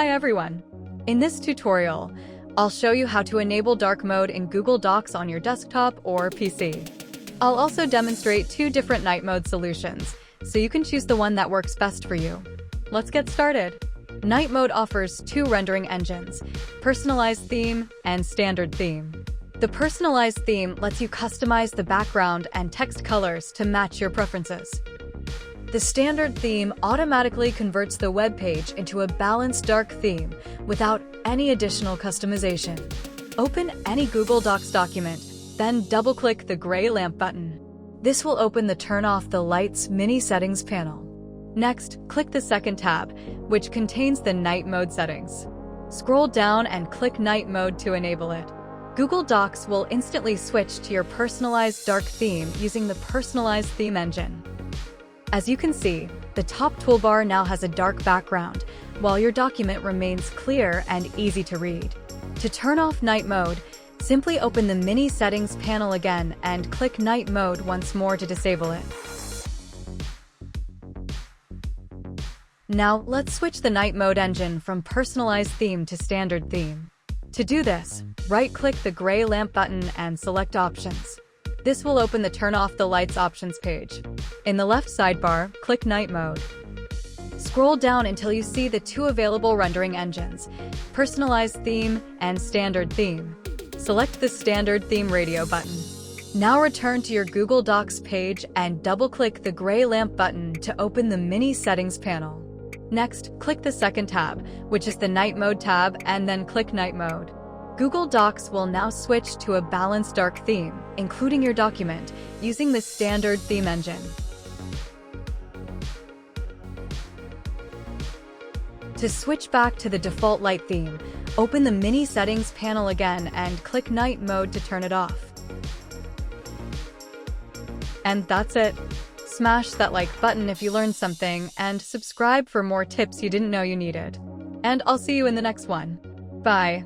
Hi everyone! In this tutorial, I'll show you how to enable dark mode in Google Docs on your desktop or PC. I'll also demonstrate two different night mode solutions, so you can choose the one that works best for you. Let's get started. Night mode offers two rendering engines, Personalized Theme and Standard Theme. The Personalized Theme lets you customize the background and text colors to match your preferences. The Standard Theme automatically converts the web page into a balanced dark theme without any additional customization. Open any Google Docs document, then double-click the gray lamp button. This will open the Turn Off the Lights mini settings panel. Next, click the second tab, which contains the night mode settings. Scroll down and click Night Mode to enable it. Google Docs will instantly switch to your personalized dark theme using the Personalized Theme engine. As you can see, the top toolbar now has a dark background, while your document remains clear and easy to read. To turn off night mode, simply open the mini settings panel again and click night mode once more to disable it. Now, let's switch the night mode engine from Personalized Theme to Standard Theme. To do this, right-click the gray lamp button and select Options. This will open the Turn Off the Lights options page. In the left sidebar, click Night Mode. Scroll down until you see the two available rendering engines, Personalized Theme and Standard Theme. Select the Standard Theme radio button. Now return to your Google Docs page and double-click the gray lamp button to open the mini settings panel. Next, click the second tab, which is the Night Mode tab, and then click Night Mode. Google Docs will now switch to a balanced dark theme, including your document, using the Standard Theme engine. To switch back to the default light theme, open the mini settings panel again and click Night Mode to turn it off. And that's it. Smash that like button if you learned something, and subscribe for more tips you didn't know you needed. And I'll see you in the next one. Bye.